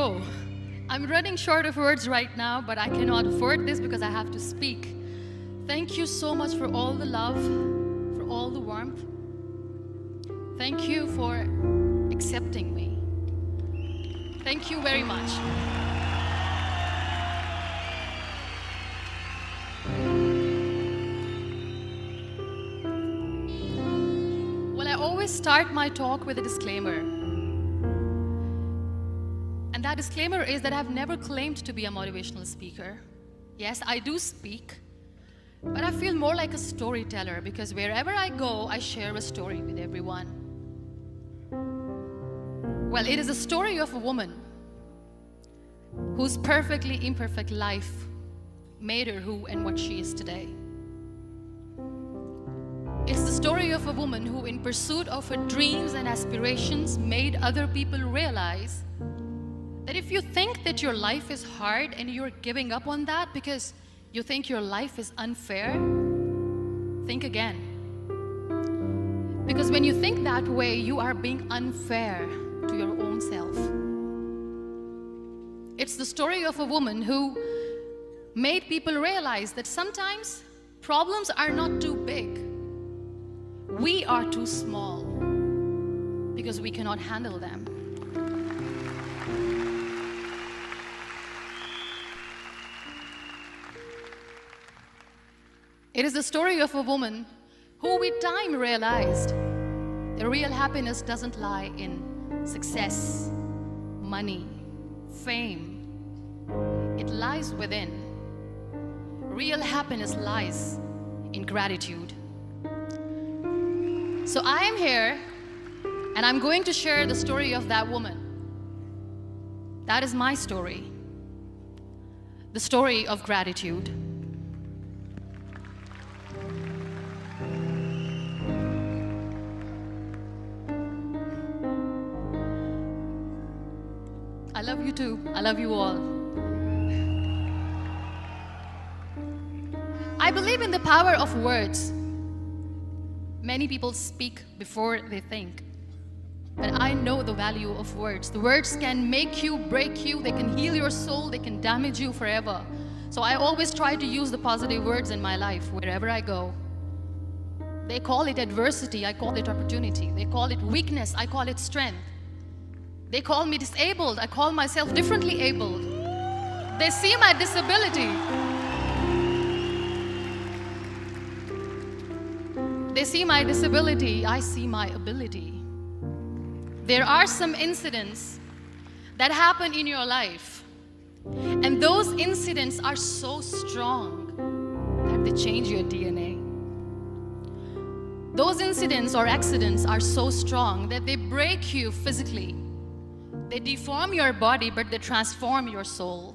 Oh, I'm running short of words right now, but I cannot afford this because I have to speak. Thank you so much for all the love, for all the warmth. Thank you for accepting me. Thank you very much. Well, I always start my talk with a disclaimer. And that disclaimer is that I've never claimed to be a motivational speaker. Yes, I do speak, but I feel more like a storyteller because wherever I go, I share a story with everyone. Well, it is a story of a woman whose perfectly imperfect life made her who and what she is today. It's the story of a woman who, in pursuit of her dreams and aspirations, made other people realize that if you think that your life is hard and you're giving up on that because you think your life is unfair, think again. Because when you think that way, you are being unfair to your own self. It's the story of a woman who made people realize that sometimes problems are not too big. We are too small because we cannot handle them. It is the story of a woman who with time realized the real happiness doesn't lie in success, money, fame. It lies within. Real happiness lies in gratitude. So I am here and I'm going to share the story of that woman. That is my story. The story of gratitude. I love you too. I love you all. I believe in the power of words. Many people speak before they think. But I know the value of words. The words can make you, break you, they can heal your soul, they can damage you forever. So I always try to use the positive words in my life wherever I go. They call it adversity, I call it opportunity. They call it weakness, I call it strength. They call me disabled, I call myself differently abled. They see my disability. They see my disability, I see my ability. There are some incidents that happen in your life, and those incidents are so strong that they change your DNA. Those incidents or accidents are so strong that they break you physically. They deform your body, but they transform your soul.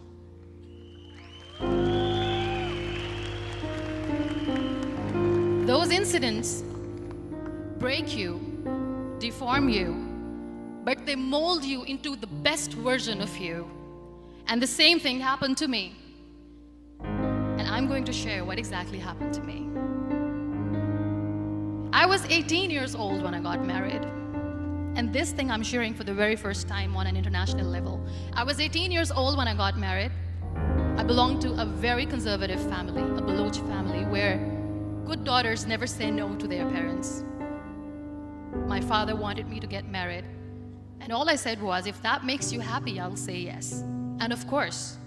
Those incidents break you, deform you, but they mold you into the best version of you. And the same thing happened to me. And I'm going to share what exactly happened to me. I was 18 years old when I got married. And this thing I'm sharing for the very first time on an international level. I was 18 years old when I got married. I belonged to a very conservative family, a Baloch family, where good daughters never say no to their parents. My father wanted me to get married. And all I said was, if that makes you happy, I'll say yes. And of course,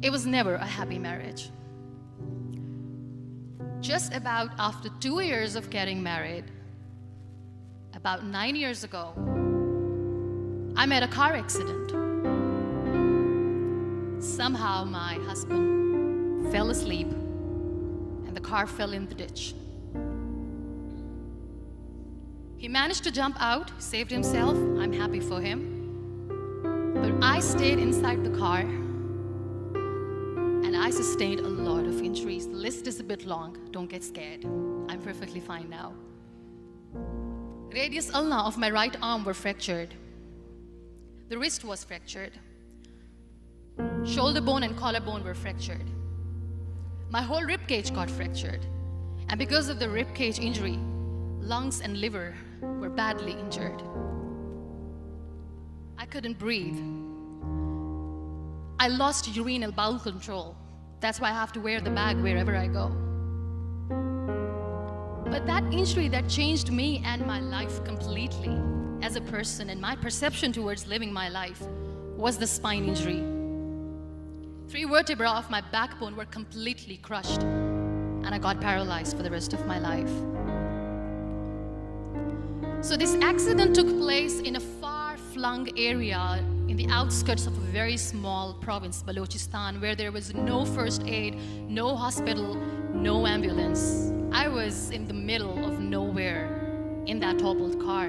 it was never a happy marriage. Just about after 2 years of getting married, about 9 years ago, I met a car accident. Somehow my husband fell asleep and the car fell in the ditch. He managed to jump out, saved himself. I'm happy for him. But I stayed inside the car and I sustained a lot of injuries. The list is a bit long. Don't get scared. I'm perfectly fine now. Radius ulna of my right arm were fractured. The wrist was fractured. Shoulder bone and collarbone were fractured. My whole rib cage got fractured. And because of the rib cage injury, lungs and liver were badly injured. I couldn't breathe. I lost urinary bowel control. That's why I have to wear the bag wherever I go. But that injury that changed me and my life completely as a person and my perception towards living my life was the spine injury. 3 vertebrae of my backbone were completely crushed, and I got paralyzed for the rest of my life. So this accident took place in a far-flung area in the outskirts of a very small province, Balochistan, where there was no first aid, no hospital, no ambulance. I was in the middle of nowhere in that toppled car.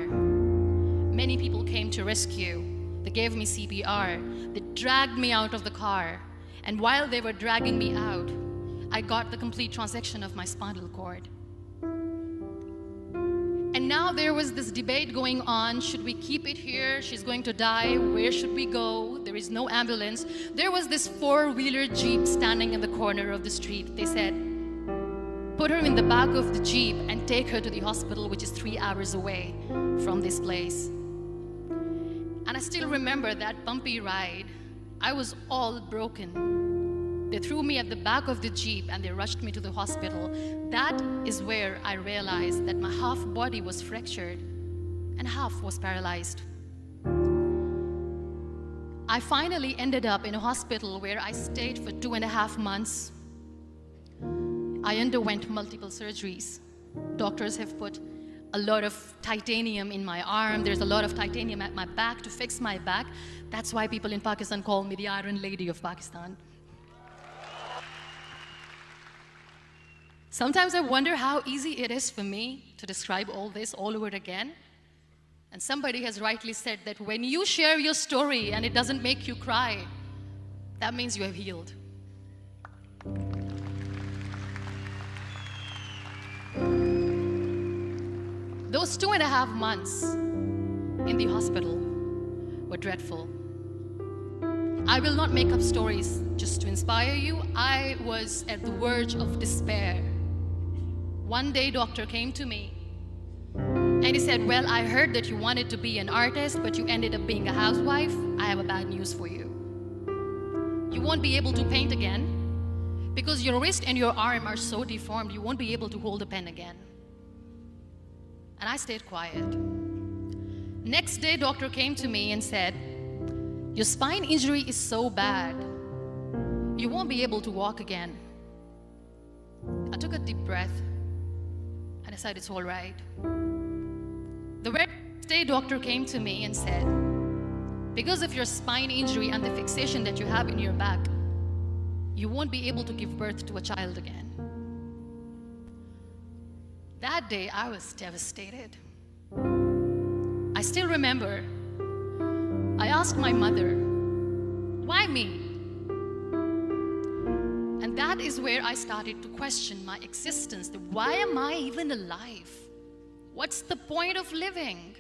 Many people came to rescue. They gave me CPR. They dragged me out of the car. And while they were dragging me out, I got the complete transection of my spinal cord. And now there was this debate going on. Should we keep it here? She's going to die. Where should we go? There is no ambulance. There was this 4-wheeler Jeep standing in the corner of the street. They said, put her in the back of the Jeep and take her to the hospital, which is 3 hours away from this place. And I still remember that bumpy ride. I was all broken. They threw me at the back of the Jeep and they rushed me to the hospital. That is where I realized that my half body was fractured and half was paralyzed. I finally ended up in a hospital where I stayed for 2.5 months. I underwent multiple surgeries. Doctors have put a lot of titanium in my arm. There's a lot of titanium at my back to fix my back. That's why people in Pakistan call me the Iron Lady of Pakistan. Sometimes I wonder how easy it is for me to describe all this all over again. And somebody has rightly said that when you share your story and it doesn't make you cry, that means you have healed. Those 2.5 months in the hospital were dreadful. I will not make up stories just to inspire you. I was at the verge of despair. One day, doctor came to me and he said, well, I heard that you wanted to be an artist, but you ended up being a housewife. I have a bad news for you. You won't be able to paint again because your wrist and your arm are so deformed, you won't be able to hold a pen again. And I stayed quiet. Next day, doctor came to me and said, your spine injury is so bad, you won't be able to walk again. I took a deep breath and I said, it's all right. The very next day, doctor came to me and said, because of your spine injury and the fixation that you have in your back, you won't be able to give birth to a child again. That day, I was devastated. I still remember, I asked my mother, why me? And that is where I started to question my existence. Why am I even alive? What's the point of living?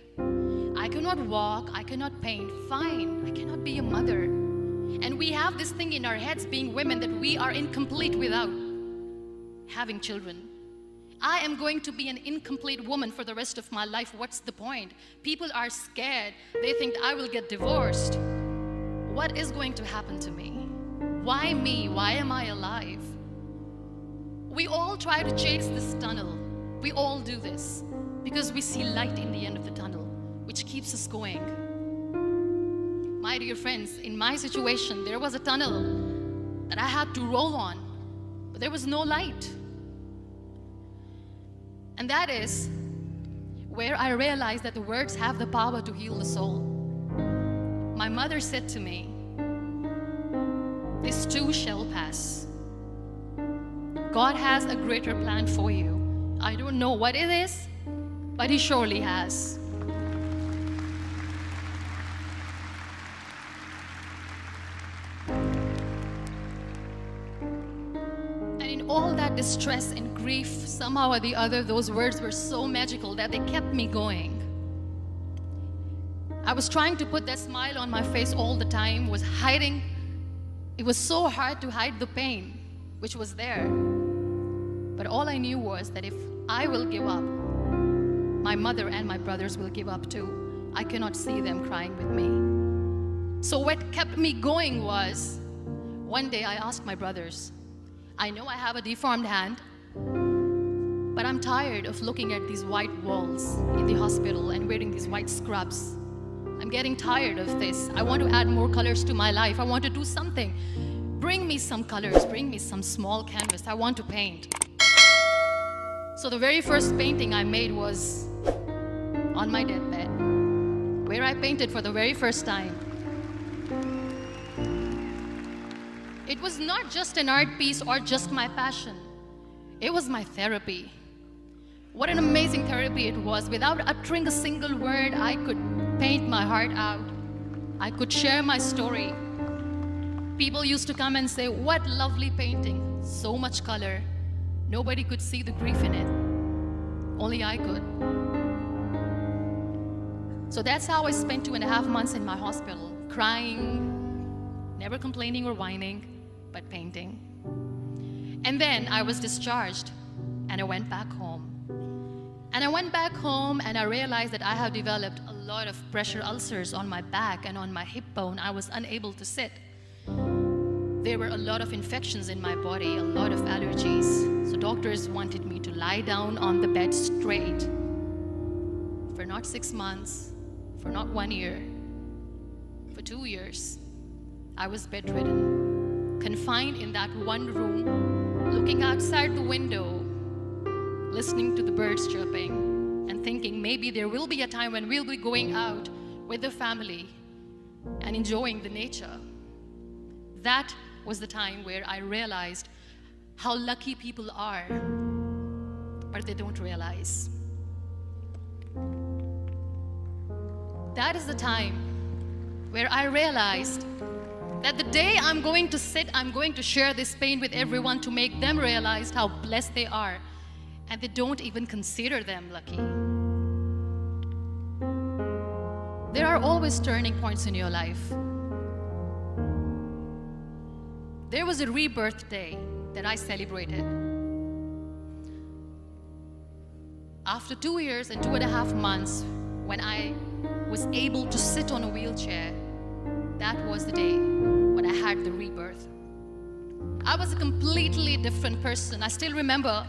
I cannot walk, I cannot paint, fine, I cannot be a mother. And we have this thing in our heads, being women, that we are incomplete without having children. I am going to be an incomplete woman for the rest of my life. What's the point? People are scared. They think I will get divorced. What is going to happen to me? Why me? Why am I alive? We all try to chase this tunnel. We all do this because we see light in the end of the tunnel, which keeps us going. My dear friends, in my situation, there was a tunnel that I had to roll on, but there was no light. And that is where I realized that the words have the power to heal the soul. My mother said to me, this too shall pass. God has a greater plan for you. I don't know what it is, but He surely has. All that distress and grief, somehow or the other, those words were so magical that they kept me going. I was trying to put that smile on my face all the time, was hiding. It was so hard to hide the pain, which was there. But all I knew was that if I will give up, my mother and my brothers will give up too. I cannot see them crying with me. So what kept me going was One day I asked my brothers, I know I have a deformed hand, but I'm tired of looking at these white walls in the hospital and wearing these white scrubs. I'm getting tired of this. I want to add more colors to my life. I want to do something. Bring me some colors, bring me some small canvas. I want to paint. So the very first painting I made was on my deathbed, where I painted for the very first time. It was not just an art piece or just my passion. It was my therapy. What an amazing therapy it was. Without uttering a single word, I could paint my heart out. I could share my story. People used to come and say, what lovely painting, so much color. Nobody could see the grief in it. Only I could. So that's how I spent 2.5 months in my hospital, crying, never complaining or whining, but painting. And then I was discharged, and I went back home. And I went back home, and I realized that I have developed a lot of pressure ulcers on my back and on my hip bone. I was unable to sit. There were a lot of infections in my body, a lot of allergies. So doctors wanted me to lie down on the bed straight for not 6 months, for not 1 year, for 2 years. I was bedridden, confined in that one room, looking outside the window, listening to the birds chirping, and thinking maybe there will be a time when we'll be going out with the family and enjoying the nature. That was the time where I realized how lucky people are, but they don't realize. That is the time where I realized that the day I'm going to sit, I'm going to share this pain with everyone to make them realize how blessed they are, and they don't even consider them lucky. There are always turning points in your life. There was a rebirth day that I celebrated. After 2 years and 2.5 months, when I was able to sit on a wheelchair, that was the day when I had the rebirth. I was a completely different person. I still remember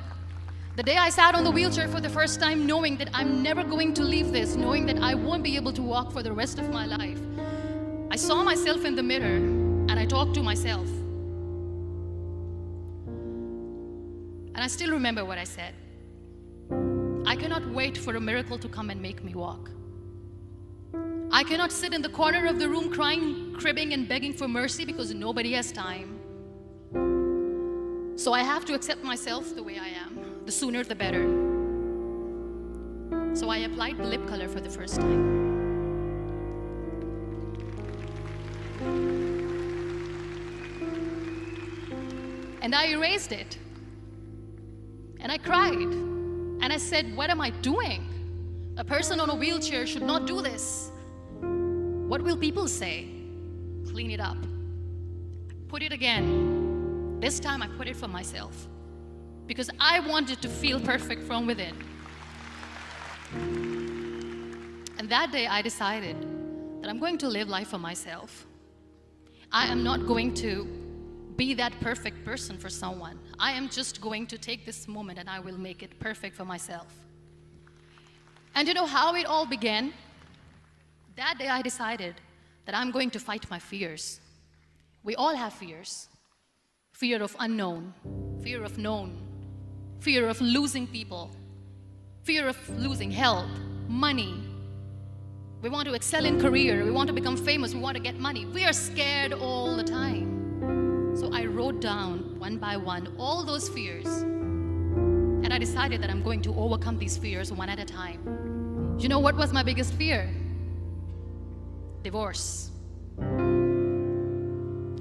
the day I sat on the wheelchair for the first time, knowing that I'm never going to leave this, knowing that I won't be able to walk for the rest of my life. I saw myself in the mirror and I talked to myself. And I still remember what I said. I cannot wait for a miracle to come and make me walk. I cannot sit in the corner of the room crying, cribbing, and begging for mercy because nobody has time. So I have to accept myself the way I am. The sooner the better. So I applied lip color for the first time. And I erased it. And I cried. And I said, what am I doing? A person on a wheelchair should not do this. What will people say? Clean it up. Put it again. This time I put it for myself, because I wanted to feel perfect from within. And that day I decided that I'm going to live life for myself. I am not going to be that perfect person for someone. I am just going to take this moment and I will make it perfect for myself. And you know how it all began? That day I decided that I'm going to fight my fears. We all have fears. Fear of unknown, fear of known, fear of losing people, fear of losing health, money. We want to excel in career, we want to become famous, we want to get money. We are scared all the time. So I wrote down one by one all those fears. And I decided that I'm going to overcome these fears one at a time. You know what was my biggest fear? Divorce.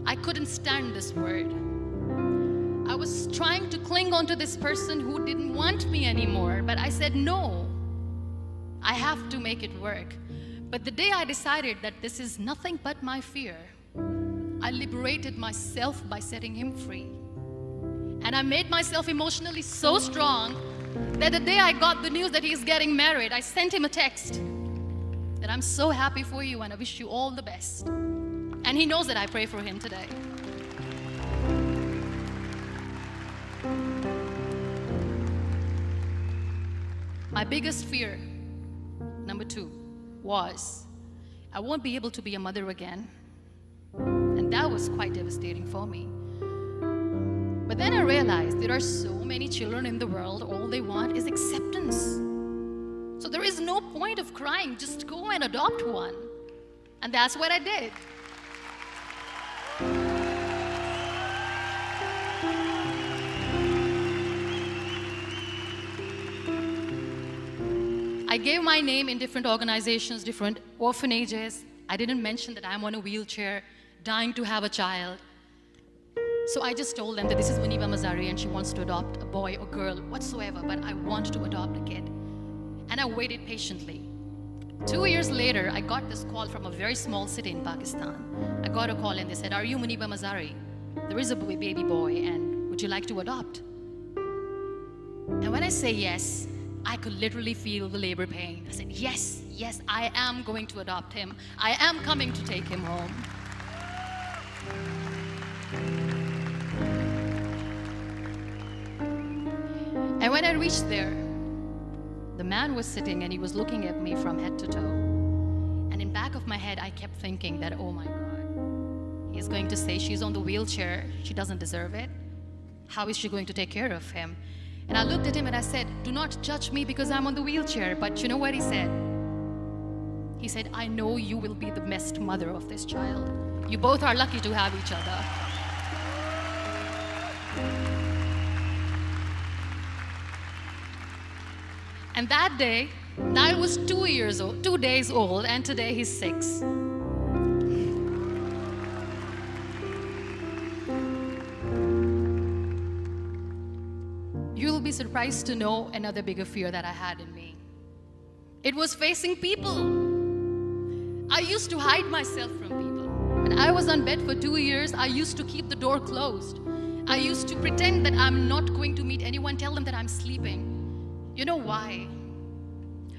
I couldn't stand this word. I was trying to cling on to this person who didn't want me anymore, but I said no. I have to make it work. But the day I decided that this is nothing but my fear, I liberated myself by setting him free. And I made myself emotionally so strong that the day I got the news that he's getting married, I sent him a text that I'm so happy for you and I wish you all the best. And he knows that I pray for him today. My biggest fear, number 2, was I won't be able to be a mother again. And that was quite devastating for me. But then I realized there are so many children in the world, all they want is acceptance. So there is no point of crying, just go and adopt one. And that's what I did. I gave my name in different organizations, different orphanages. I didn't mention that I'm on a wheelchair, dying to have a child. So I just told them that this is Muniba Mazari and she wants to adopt a boy or girl, whatsoever, but I want to adopt a kid. And I waited patiently. 2 years later, I got this call from a very small city in Pakistan. I got a call and they said, "Are you Muniba Mazari? There is a baby boy and would you like to adopt?" And when I say yes, I could literally feel the labor pain. I said, yes, I am going to adopt him. I am coming to take him home. And when I reached there, the man was sitting and he was looking at me from head to toe. And in back of my head, I kept thinking that, oh my God, he's going to say she's on the wheelchair, she doesn't deserve it. How is she going to take care of him? And I looked at him and I said, "Do not judge me because I'm on the wheelchair." But you know what he said? He said, "I know you will be the best mother of this child. You both are lucky to have each other." And that day, I was 2 days old, and today he's 6. You'll be surprised to know another bigger fear that I had in me. It was facing people. I used to hide myself from people. When I was on bed for 2 years, I used to keep the door closed. I used to pretend that I'm not going to meet anyone, tell them that I'm sleeping. You know why?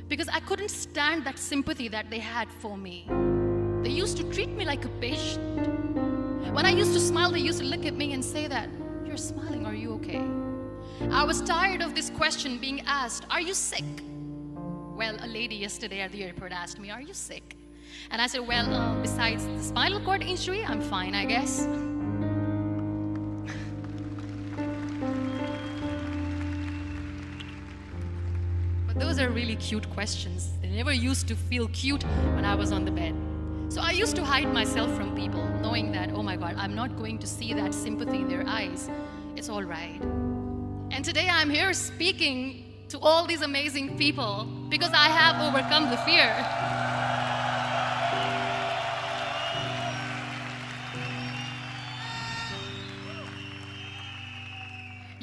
Because I couldn't stand that sympathy that they had for me. They used to treat me like a patient. When I used to smile, they used to look at me and say that, "You're smiling, are you okay?" I was tired of this question being asked, "Are you sick?" Well, a lady yesterday at the airport asked me, "Are you sick?" And I said, "Well, besides the spinal cord injury, I'm fine, I guess." But those are really cute questions. They never used to feel cute when I was on the bed. So I used to hide myself from people, knowing that, oh my God, I'm not going to see that sympathy in their eyes. It's all right. And today I'm here speaking to all these amazing people because I have overcome the fear.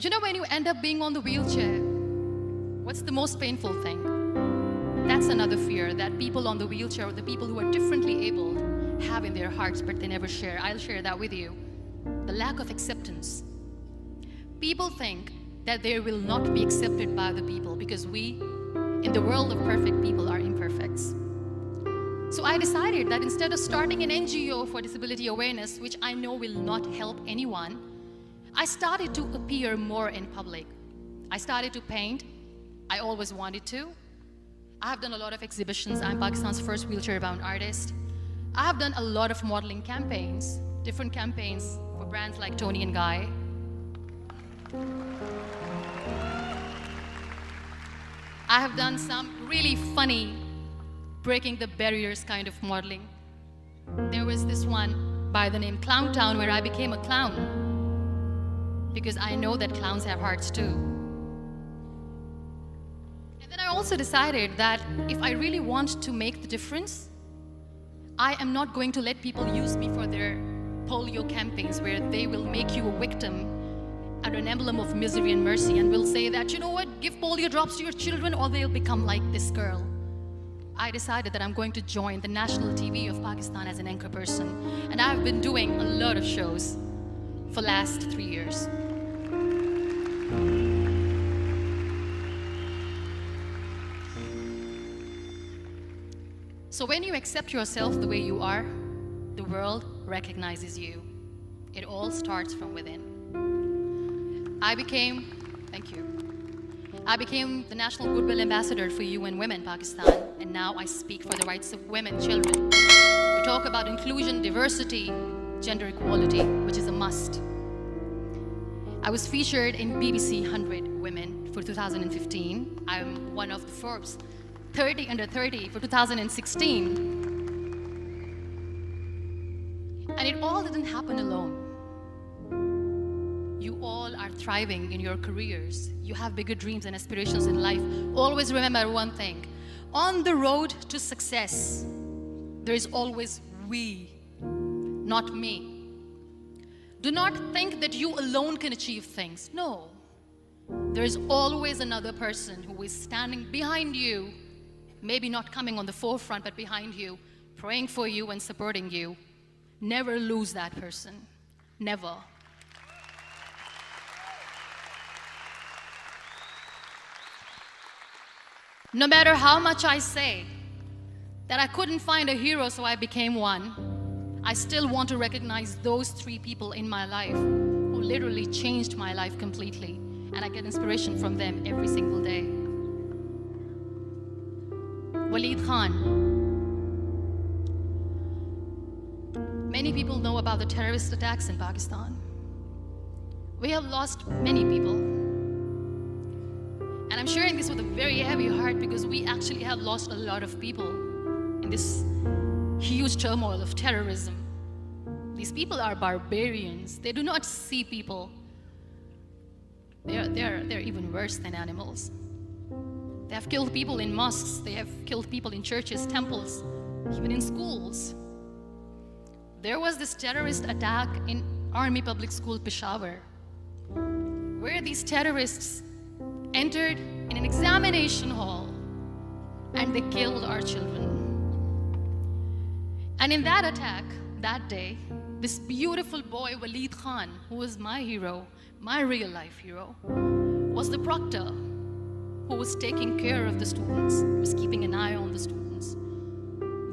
You know, when you end up being on the wheelchair, what's the most painful thing? That's another fear that people on the wheelchair, or the people who are differently abled, have in their hearts, but they never share. I'll share that with you. The lack of acceptance. People think that they will not be accepted by the people because we, in the world of perfect people, are imperfects. So I decided that instead of starting an NGO for disability awareness, which I know will not help anyone, I started to appear more in public. I started to paint. I always wanted to. I have done a lot of exhibitions. I'm Pakistan's first wheelchair-bound artist. I have done a lot of modeling campaigns, different campaigns for brands like Tony and Guy. I have done some really funny, breaking the barriers kind of modeling. There was this one by the name Clown Town where I became a clown because I know that clowns have hearts too. And then I also decided that if I really want to make the difference, I am not going to let people use me for their polio campaigns where they will make you a victim and an emblem of misery and mercy and will say that, you know what, give polio drops to your children or they'll become like this girl. I decided that I'm going to join the national TV of Pakistan as an anchor person, and I've been doing a lot of shows for the last 3 years. So when you accept yourself the way you are, the world recognizes you. It all starts from within. Thank you. I became the National Goodwill Ambassador for UN Women Pakistan, and now I speak for the rights of women, children. We talk about inclusion, diversity, gender equality, which is a must. I was featured in BBC 100 Women for 2015. I'm one of the Forbes 30 under 30 for 2016. And it all didn't happen alone. You all are thriving in your careers. You have bigger dreams and aspirations in life. Always remember one thing. On the road to success, there is always we, not me. Do not think that you alone can achieve things. No. There is always another person who is standing behind you, maybe not coming on the forefront, but behind you, praying for you and supporting you. Never lose that person. Never. No matter how much I say that I couldn't find a hero, so I became one, I still want to recognize those 3 people in my life who literally changed my life completely, and I get inspiration from them every single day. Waleed Khan. Many people know about the terrorist attacks in Pakistan. We have lost many people. And I'm sharing this with a very heavy heart because we actually have lost a lot of people in this huge turmoil of terrorism. These people are barbarians. They do not see people. They're even worse than animals. They have killed people in mosques. They have killed people in churches, temples, even in schools. There was this terrorist attack in Army Public School, Peshawar, where these terrorists entered in an examination hall and they killed our children. And in that attack, that day, this beautiful boy, Waleed Khan, who was my hero, my real life hero, was the proctor who was taking care of the students, was keeping an eye on the students.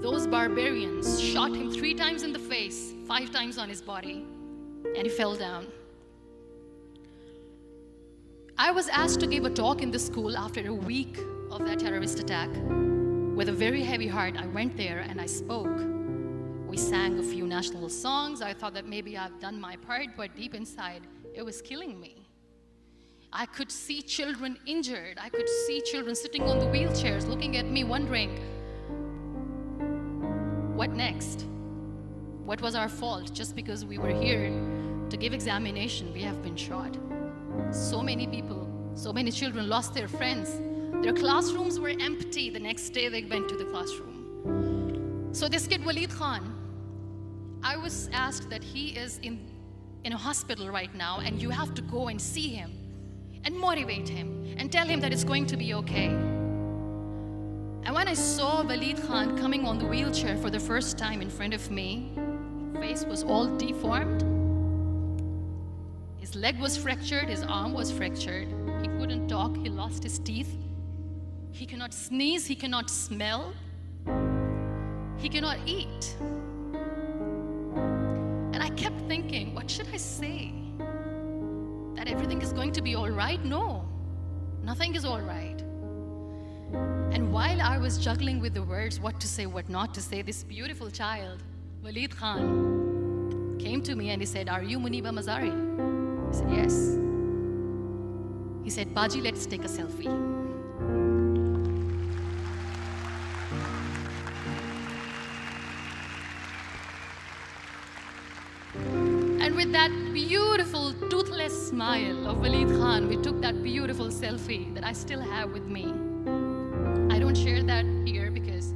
Those barbarians shot him 3 times in the face, 5 times on his body, and he fell down. I was asked to give a talk in the school after a week of that terrorist attack. With a very heavy heart, I went there and I spoke. We sang a few national songs. I thought that maybe I've done my part, but deep inside, it was killing me. I could see children injured. I could see children sitting on the wheelchairs, looking at me, wondering, what next? What was our fault? Just because we were here to give examination, we have been shot. So many people, so many children lost their friends. Their classrooms were empty. The next day they went to the classroom. So this kid, Waleed Khan, I was asked that he is in a hospital right now, and you have to go and see him and motivate him and tell him that it's going to be okay. And when I saw Waleed Khan coming on the wheelchair for the first time in front of me, his face was all deformed. His leg was fractured, his arm was fractured. He couldn't talk, he lost his teeth. He cannot sneeze, he cannot smell. He cannot eat. And I kept thinking, what should I say? That everything is going to be all right? No, nothing is all right. And while I was juggling with the words, what to say, what not to say, this beautiful child, Waleed Khan, came to me and he said, "Are you Muniba Mazari?" I said, "Yes." He said, "Baji, let's take a selfie." And with that beautiful, toothless smile of Waleed Khan, we took that beautiful selfie that I still have with me. I don't share that here because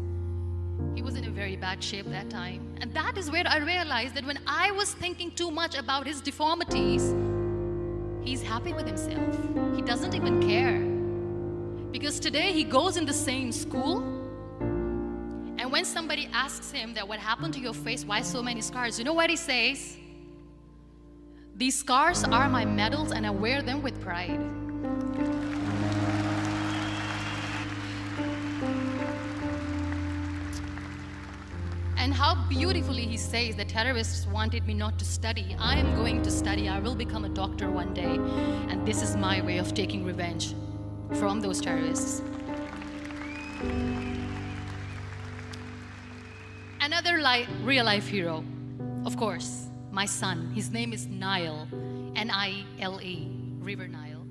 he was in a very bad shape that time. And that is where I realized that when I was thinking too much about his deformities, he's happy with himself. He doesn't even care. Because today he goes in the same school, and when somebody asks him that what happened to your face, why so many scars, you know what he says? "These scars are my medals and I wear them with pride." And how beautifully he says that terrorists wanted me not to study. I am going to study. I will become a doctor one day. And this is my way of taking revenge. from those terrorists. Another real-life hero, of course, my son. His name is Nile, N-I-L-E, River Nile.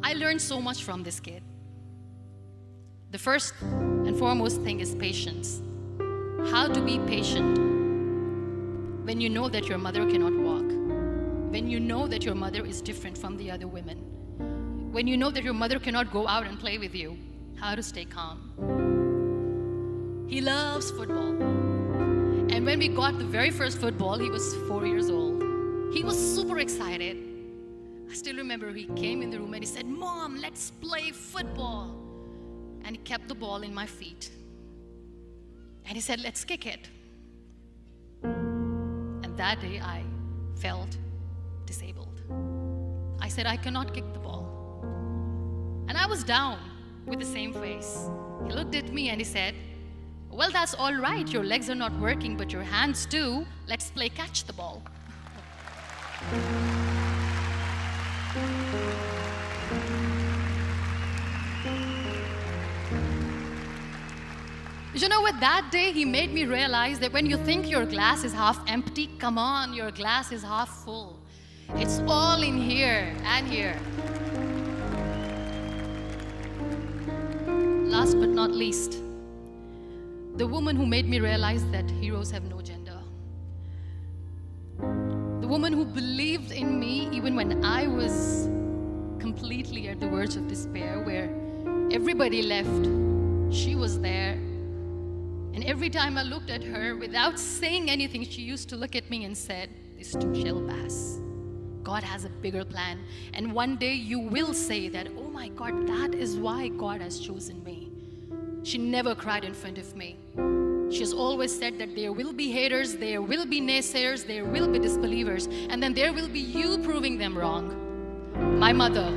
I learned so much from this kid. The first and foremost thing is patience. How to be patient when you know that your mother cannot walk, when you know that your mother is different from the other women, when you know that your mother cannot go out and play with you. How to stay calm. He loves football. And when we got the very first football, he was 4 years old. He was super excited. I still remember he came in the room and he said, "Mom, let's play football." And he kept the ball in my feet. And he said, "Let's kick it." And that day I felt disabled. I said, "I cannot kick the ball." And I was down with the same face. He looked at me and he said, "Well, that's all right. Your legs are not working, but your hands do. Let's play catch the ball." You know what? That day he made me realize that when you think your glass is half empty, come on, your glass is half full. It's all in here and here. Last but not least, the woman who made me realize that heroes have no gender. The woman who believed in me even when I was completely at the verge of despair, where everybody left, she was there. And every time I looked at her, without saying anything, she used to look at me and said, "This too shall pass. God has a bigger plan. And one day you will say that, oh my God, that is why God has chosen me." She never cried in front of me. She has always said that there will be haters, there will be naysayers, there will be disbelievers, and then there will be you proving them wrong. My mother.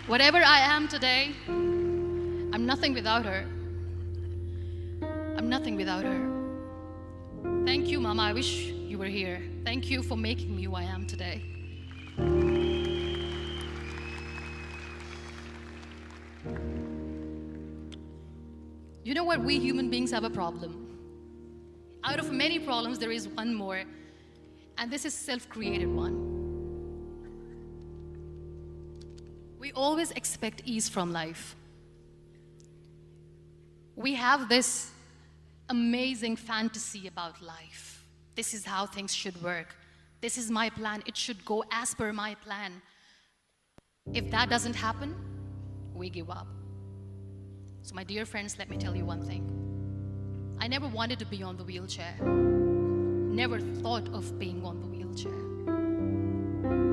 Whatever I am today, I'm nothing without her. I'm nothing without her. Thank you, Mama. I wish you were here. Thank you for making me who I am today. You know what? We human beings have a problem. Out of many problems, there is one more, and this is self-created one. We always expect ease from life. We have this amazing fantasy about life. This is how things should work. This is my plan. It should go as per my plan. If that doesn't happen, we give up. So my dear friends, let me tell you one thing. I never wanted to be on the wheelchair. Never thought of being on the wheelchair.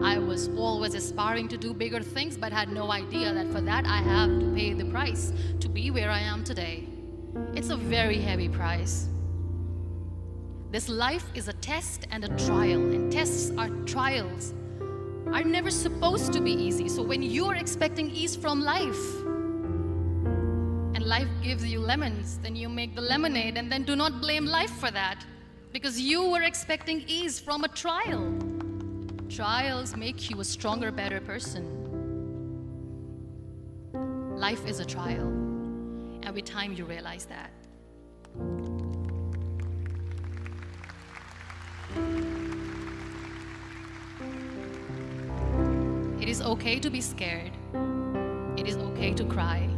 I was always aspiring to do bigger things, but had no idea that for that I have to pay the price to be where I am today. It's a very heavy price. This life is a test and a trial, and tests are trials are never supposed to be easy. So when you are expecting ease from life, and life gives you lemons, then you make the lemonade, and then do not blame life for that, because you were expecting ease from a trial. Trials make you a stronger, better person. Life is a trial, and with time you realize that. It is okay to be scared. It is okay to cry.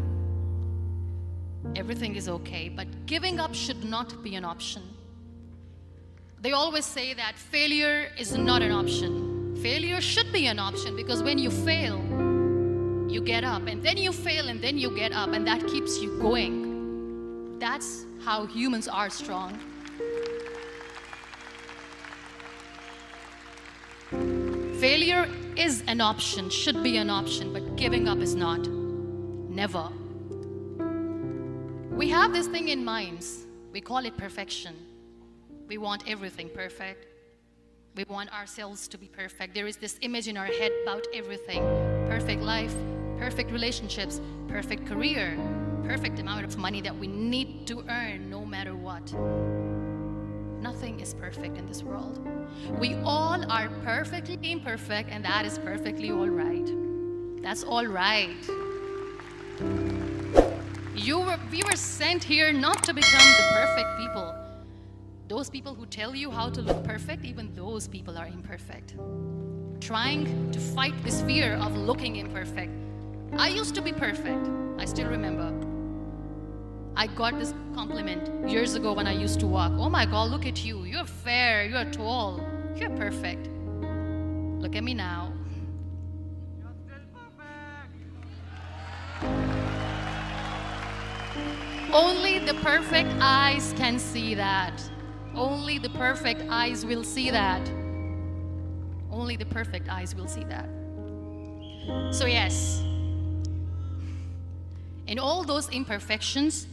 Everything is okay, but giving up should not be an option. They always say that failure is not an option. Failure should be an option, because when you fail, you get up, and then you fail, and then you get up, and that keeps you going. That's how humans are strong. Failure is an option, should be an option, but giving up is not. Never. We have this thing in minds. We call it perfection. We want everything perfect. We want ourselves to be perfect. There is this image in our head about everything. Perfect life, perfect relationships, perfect career, perfect amount of money that we need to earn no matter what. Nothing is perfect in this world. We all are perfectly imperfect, and that is perfectly all right. That's all right. We were sent here not to become the perfect people. Those people who tell you how to look perfect, even those people are imperfect. Trying to fight this fear of looking imperfect. I used to be perfect. I still remember. I got this compliment years ago when I used to walk. Oh my God, look at you. You're fair, you're tall, you're perfect. Look at me now. You're still perfect. Only the perfect eyes can see that. Only the perfect eyes will see that. Only the perfect eyes will see that. So yes, in all those imperfections,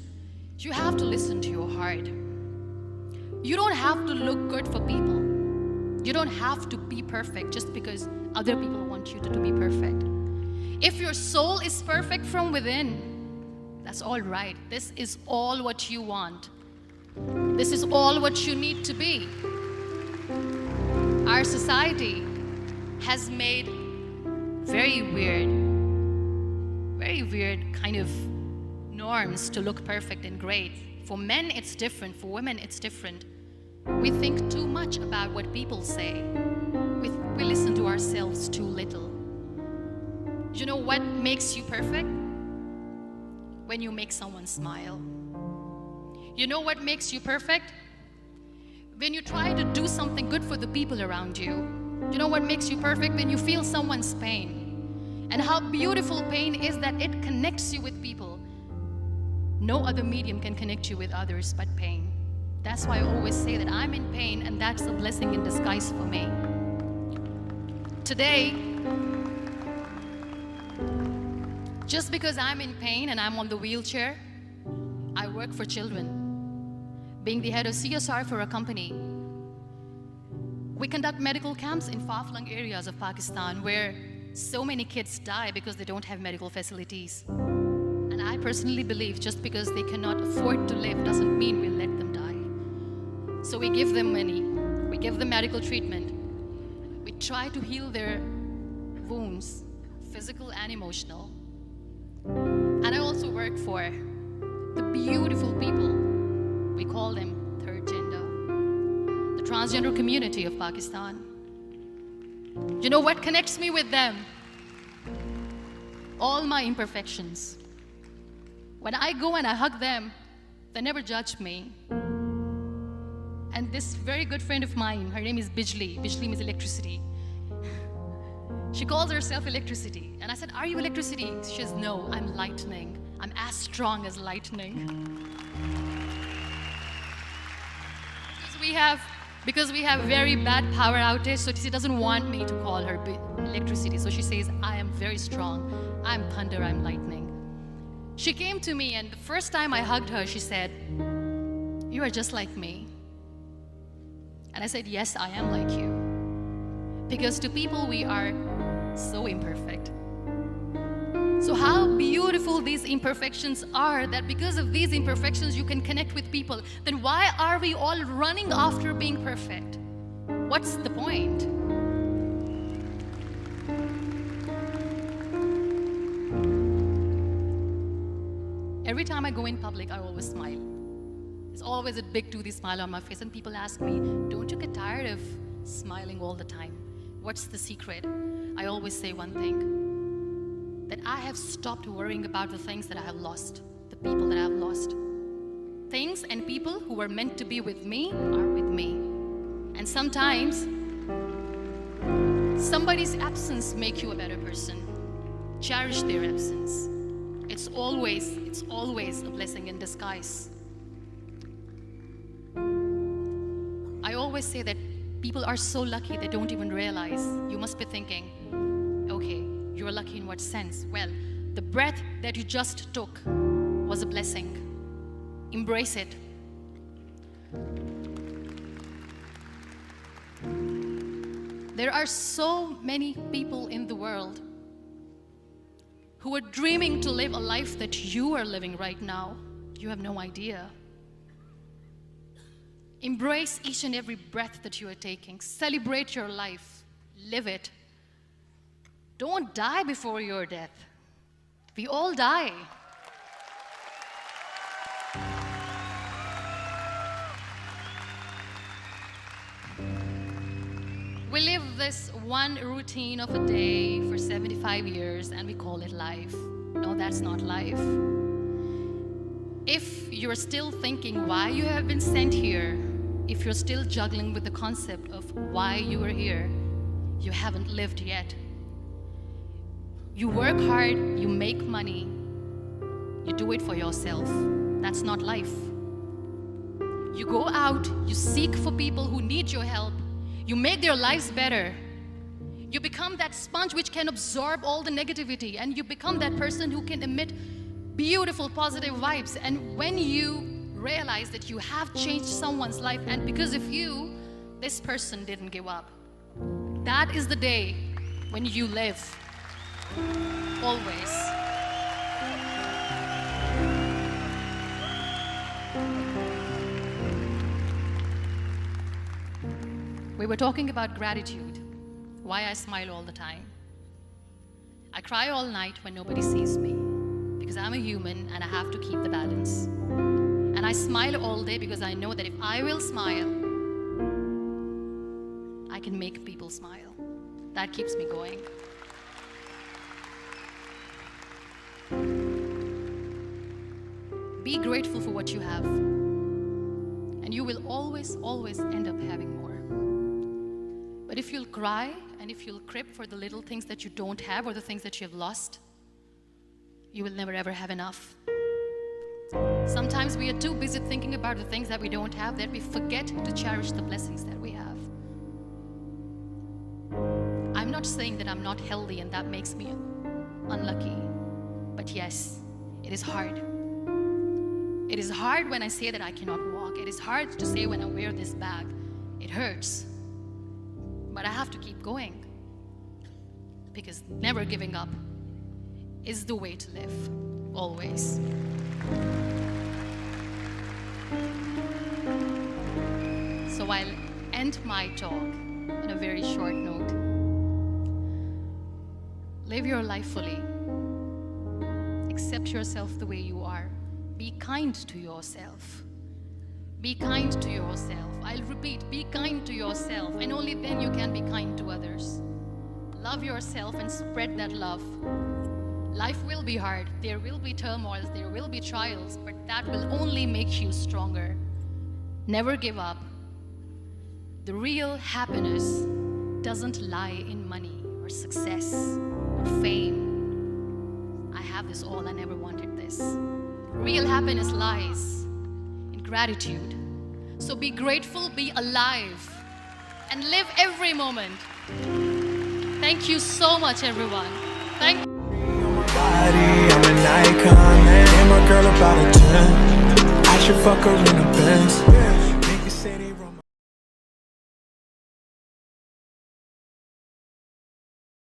you have to listen to your heart. You don't have to look good for people. You don't have to be perfect just because other people want you to be perfect. If your soul is perfect from within, that's all right. This is all what you want. This is all what you need to be. Our society has made very weird kind of norms to look perfect and great. For men, it's different. For women, it's different. We think too much about what people say. We listen to ourselves too little. You know what makes you perfect? When you make someone smile. You know what makes you perfect? When you try to do something good for the people around you. You know what makes you perfect? When you feel someone's pain. And how beautiful pain is that it connects you with people. No other medium can connect you with others but pain. That's why I always say that I'm in pain, and that's a blessing in disguise for me. Today, just because I'm in pain and I'm on the wheelchair, I work for children. Being the head of CSR for a company, we conduct medical camps in far-flung areas of Pakistan where so many kids die because they don't have medical facilities. And I personally believe just because they cannot afford to live doesn't mean we'll let them die. So we give them money, we give them medical treatment, we try to heal their wounds, physical and emotional. And I also work for the beautiful people, we call them third gender, the transgender community of Pakistan. You know what connects me with them? All my imperfections. When I go and I hug them, they never judge me. And this very good friend of mine, her name is Bijli. Bijli means electricity. She calls herself electricity. And I said, are you electricity? She says, no, I'm lightning. I'm as strong as lightning. Because we have very bad power outage, so she doesn't want me to call her electricity. So she says, I am very strong. I'm thunder, I'm lightning. She came to me, and the first time I hugged her, she said, you are just like me. And I said, yes, I am like you. Because to people, we are so imperfect. So how beautiful these imperfections are, that because of these imperfections you can connect with people. Then why are we all running after being perfect? What's the point? Every time I go in public, I always smile. There's always a big toothy smile on my face, and people ask me, don't you get tired of smiling all the time? What's the secret? I always say one thing, that I have stopped worrying about the things that I have lost, the people that I have lost. Things and people who were meant to be with me are with me. And sometimes, somebody's absence makes you a better person. Cherish their absence. It's always a blessing in disguise. I always say that people are so lucky they don't even realize. You must be thinking, okay, you're lucky in what sense? Well, the breath that you just took was a blessing. Embrace it. There are so many people in the world who are dreaming to live a life that you are living right now. You have no idea. Embrace each and every breath that you are taking. Celebrate your life. Live it. Don't die before your death. We all die. We live this one routine of a day for 75 years and we call it life. No, that's not life. If you're still thinking why you have been sent here, if you're still juggling with the concept of why you are here, you haven't lived yet. You work hard, you make money, you do it for yourself. That's not life. You go out, you seek for people who need your help, you make their lives better. You become that sponge which can absorb all the negativity, and you become that person who can emit beautiful, positive vibes. And when you realize that you have changed someone's life, and because of you, this person didn't give up, that is the day when you live. Always. We were talking about gratitude, why I smile all the time. I cry all night when nobody sees me, because I'm a human and I have to keep the balance. And I smile all day because I know that if I will smile, I can make people smile. That keeps me going. Be grateful for what you have, and you will always, always end up having more. But if you'll cry and if you'll crib for the little things that you don't have or the things that you have lost, you will never ever have enough. Sometimes we are too busy thinking about the things that we don't have that we forget to cherish the blessings that we have. I'm not saying that I'm not healthy and that makes me unlucky, but yes, it is hard. It is hard when I say that I cannot walk. It is hard to say when I wear this bag. It hurts. But I have to keep going, because never giving up is the way to live, always. So I'll end my talk on a very short note. Live your life fully. Accept yourself the way you are. Be kind to yourself. Be kind to yourself. I'll repeat, be kind to yourself, and only then you can be kind to others. Love yourself and spread that love. Life will be hard. There will be turmoils, there will be trials, but that will only make you stronger. Never give up. The real happiness doesn't lie in money or success or fame. I have this all, I never wanted this. Real happiness lies in gratitude. So be grateful, be alive, and live every moment. Thank you so much, everyone. Thank you. I'm an icon, man. And my girl about a 10. I should fuck her in a Benz.